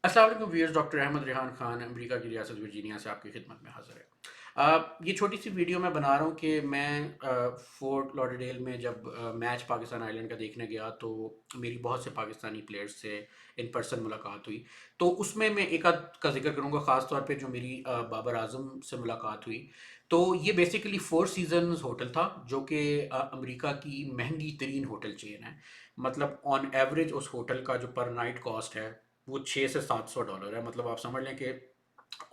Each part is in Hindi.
अस्सलाम वालेकुम viewers, doctor Ahmed Rehan Khan America की रियासत वर्जीनिया से आपकी खिदमत में हाजिर है। ये छोटी सी वीडियो मैं बना रहा हूँ कि मैं फोर्ट लॉडरडेल में जब मैच पाकिस्तान आयरलैंड का देखने गया तो मेरी बहुत से पाकिस्तानी प्लेयर्स से इन पर्सन मुलाकात हुई। तो उसमें मैं एक आध का जिक्र करूँगा, ख़ास तौर पे जो मेरी बाबर आजम से मुलाकात हुई। तो ये बेसिकली फोर सीजन्स होटल था, जो कि अमेरिका की महंगी तरीन होटल चेन है। मतलब ऑन एवरेज उस होटल का जो पर नाइट कॉस्ट है वो $600 से $700 है। मतलब आप समझ लें कि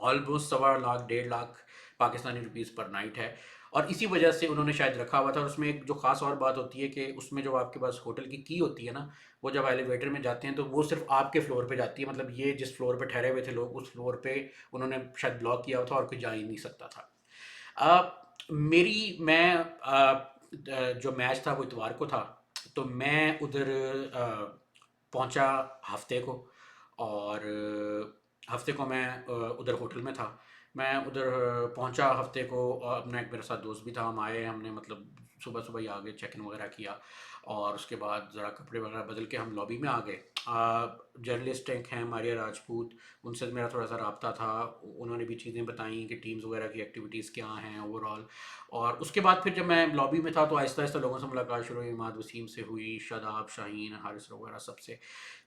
ऑलमोस्ट 1.25 लाख 1.5 लाख पाकिस्तानी रुपीज़ पर नाइट है। और इसी वजह से उन्होंने शायद रखा हुआ था। और उसमें एक जो ख़ास और बात होती है कि उसमें जो आपके पास होटल की होती है ना, वो जब एलिवेटर में जाते हैं तो वो सिर्फ आपके फ्लोर पे जाती है। मतलब ये जिस फ्लोर पे ठहरे हुए थे लोग, उस फ्लोर पे उन्होंने शायद ब्लॉक किया हुआ था और कोई जा ही नहीं सकता था। मेरी मैं जो मैच था वो इतवार को था। तो मैं उधर पहुंचा हफ्ते को। और हफ्ते को मैं उधर होटल में था। मैं उधर पहुंचा हफ्ते को, और अपना एक मेरे साथ दोस्त भी था। हम आए, हमने मतलब सुबह सुबह ही आ गए, चेक इन वगैरह किया। और उसके बाद ज़रा कपड़े वगैरह बदल के हम लॉबी में आ गए। जर्नलिस्ट एक हैं मारिया राजपूत, उनसे मेरा थोड़ा सा रब्ता था। उन्होंने भी चीज़ें बताई कि टीम्स वगैरह की एक्टिविटीज़ क्या हैं ओवरऑल। और उसके बाद फिर जब मैं लॉबी में था तो आहिस्ता आहिस्ता लोगों से मुलाकात शुरू हुई। इमाद वसीम से हुई, शादाब, शाहीन, हारिस वगैरह सबसे।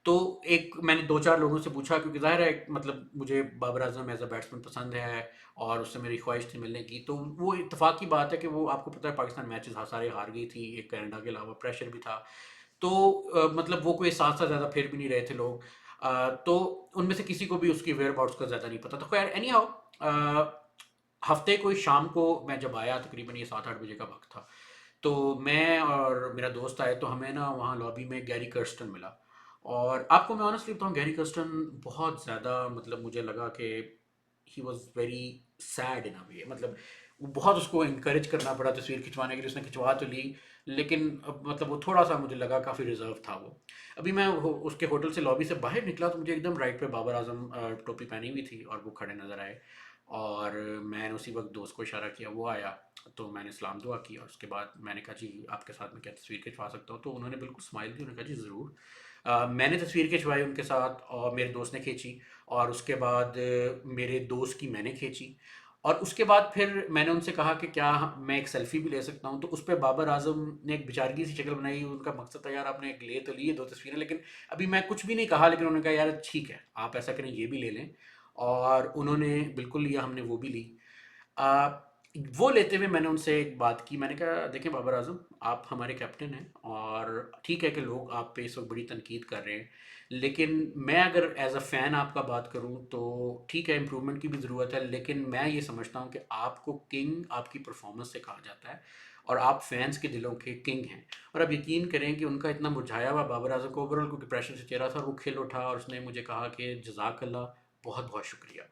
तो एक मैंने दो चार लोगों से पूछा, क्योंकि ज़ाहिर है मतलब मुझे Babar Azam as a batsman पसंद है और उससे मेरी ख्वाहिश थी मिलने की। तो वो इत्तेफाक की बात है कि वो, आपको पता है, पाकिस्तान मैचेस सारे हार गई थी, एक कनाडा के अलावा। प्रेशर भी था। तो मतलब वो कोई साथ साथ ज़्यादा फिर भी नहीं रहे थे लोग। तो उनमें से किसी को भी उसकी वेयर अबाउट्स का ज़्यादा नहीं पता। तो खैर एनी हाउ, हफ्ते को शाम को मैं जब आया, तकरीबन ये 7-8 बजे का वक्त था। तो मैं और मेरा दोस्त आए, तो हमें ना वहाँ लॉबी में गैरी कर्स्टन मिला। और आपको मैं ऑनेस्टली बताऊँ, गैरी कर्स्टन बहुत ज़्यादा, मतलब मुझे लगा कि ही वॉज वेरी सैड इन अ वे। मतलब वो बहुत, उसको इनक्रेज करना पड़ा तस्वीर खिंचवाने के लिए। उसने खिंचवा तो ली, लेकिन अब मतलब वो थोड़ा सा मुझे लगा काफ़ी रिजर्व था वो। अभी मैं उसके होटल से लॉबी से बाहर निकला तो मुझे एकदम राइट पे बाबर आजम टोपी पहनी हुई थी और वो खड़े नज़र आए। और मैंने उसी वक्त दोस्त को इशारा किया, वो आया। तो मैंने सलाम दुआ की और उसके बाद मैंने कहा जी आपके साथ में क्या तस्वीर खिंचवा सकता हूँ। तो उन्होंने बिल्कुल स्माइल की, उन्होंने कहा जी ज़रूर। मैंने तस्वीर खिंचवाई उनके साथ और मेरे दोस्त ने खींची। और उसके बाद मेरे दोस्त की मैंने खींची। और उसके बाद फिर मैंने उनसे कहा कि क्या मैं एक सेल्फी भी ले सकता हूँ। तो उस पर बाबर आजम ने एक बेचारगी सी शक्ल बनाई। उनका मकसद था, यार आपने एक ले तो लिए दो तस्वीरें, लेकिन अभी मैं कुछ भी नहीं कहा, लेकिन उन्होंने कहा यार ठीक है, आप ऐसा करें, ये भी ले लें। और उन्होंने बिल्कुल लिया, हमने वो भी ली। आ, वो लेते हुए मैंने उनसे एक बात की। मैंने कहा देखें बाबर आजम, आप हमारे कैप्टन हैं और ठीक है कि लोग आप पे इस वक्त बड़ी तनकीद कर रहे हैं, लेकिन मैं अगर एज अ फ़ैन आपका बात करूं तो ठीक है, इम्प्रूवमेंट की भी ज़रूरत है, लेकिन मैं ये समझता हूं कि आपको किंग आपकी परफॉर्मेंस से कहा जाता है और आप फैंस के दिलों के किंग हैं। और अब यकीन करें कि उनका इतना मुरझाया हुआ बाबर आजम को ओवरऑल क्योंकि प्रेशर से चेहरा था, और वो खिल उठा और उसने मुझे कहा कि जज़ाक अल्लाह, बहुत बहुत शुक्रिया।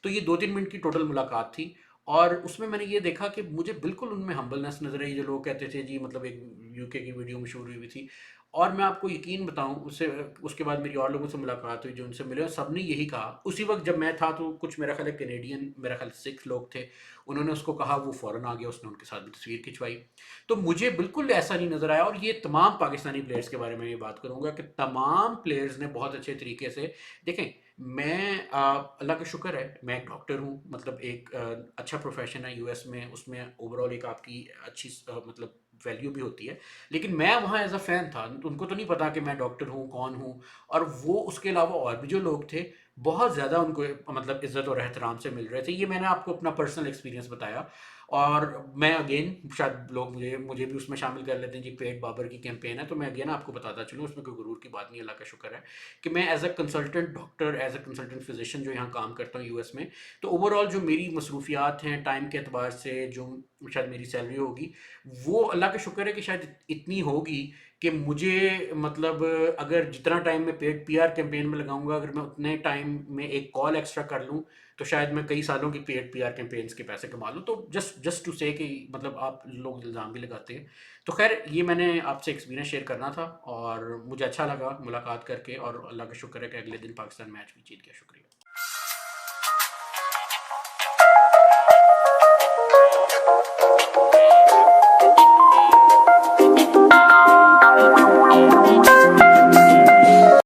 तो ये 2-3 मिनट की टोटल मुलाकात थी। और उसमें मैंने ये देखा कि मुझे बिल्कुल उनमें हम्बलनेस नज़र आई। जो लोग कहते थे जी, मतलब एक यूके की वीडियो मशहूर हुई थी। और मैं आपको यकीन बताऊं, उससे उसके बाद मेरी और लोगों से मुलाकात हुई जो उनसे मिले, और सब ने यही कहा। उसी वक्त जब मैं था तो कुछ, मेरा ख्याल है कैनेडियन, मेरा ख्याल 6 लोग थे, उन्होंने उसको कहा, वो फ़ौरन आ गया, उसने उनके साथ भी तस्वीर खिंचवाई। तो मुझे बिल्कुल ऐसा नहीं नज़र आया। और ये तमाम पाकिस्तानी प्लेयर्स के बारे में ये बात करूंगा कि तमाम प्लेयर्स ने बहुत अच्छे तरीके से, देखें, मैं अल्लाह का शुक्र है, मैं एक डॉक्टर हूँ। मतलब एक अच्छा प्रोफेशन है यूएस में, उसमें ओवरऑल एक आपकी अच्छी मतलब वैल्यू भी होती है। लेकिन मैं वहाँ एज अ फ़ैन था, उनको तो नहीं पता कि मैं डॉक्टर हूँ, कौन हूँ। और वो, उसके अलावा और भी जो लोग थे, बहुत ज़्यादा उनको मतलब इज़्ज़त और एहतराम से मिल रहे थे। ये मैंने आपको अपना पर्सनल एक्सपीरियंस बताया। और मैं अगेन, शायद लोग मुझे मुझे भी उसमें शामिल कर लेते हैं जी, पेट बाबर की कैंपेन है, तो मैं अगेन आपको बताता चलूँ, उसमें कोई गुरूर की बात नहीं, अल्लाह का शुक्र है कि मैं as a consultant doctor, as a consultant physician जो यहाँ काम करता हूँ यूएस में। तो ओवरऑल जो मेरी मसरूफियात हैं टाइम के अतबार से, जो शायद मेरी सैलरी होगी, वो अल्लाह का शुक्र है कि शायद इतनी होगी कि मुझे, मतलब अगर जितना टाइम मैं पेड पीआर कैंपेन में लगाऊंगा, अगर मैं उतने टाइम में एक कॉल एक्स्ट्रा कर लूँ, तो शायद मैं कई सालों की पेड पीआर कैंपेन्स के पैसे कमा लूँ। तो जस्ट जस्ट टू से कि मतलब आप लोग इल्ज़ाम भी लगाते हैं। तो खैर ये मैंने आपसे एक्सपीरियंस शेयर करना था और मुझे अच्छा लगा मुलाकात करके, और अल्लाह का शुक्र है कि अगले दिन पाकिस्तान मैच भी जीत गया। शुक्रिया।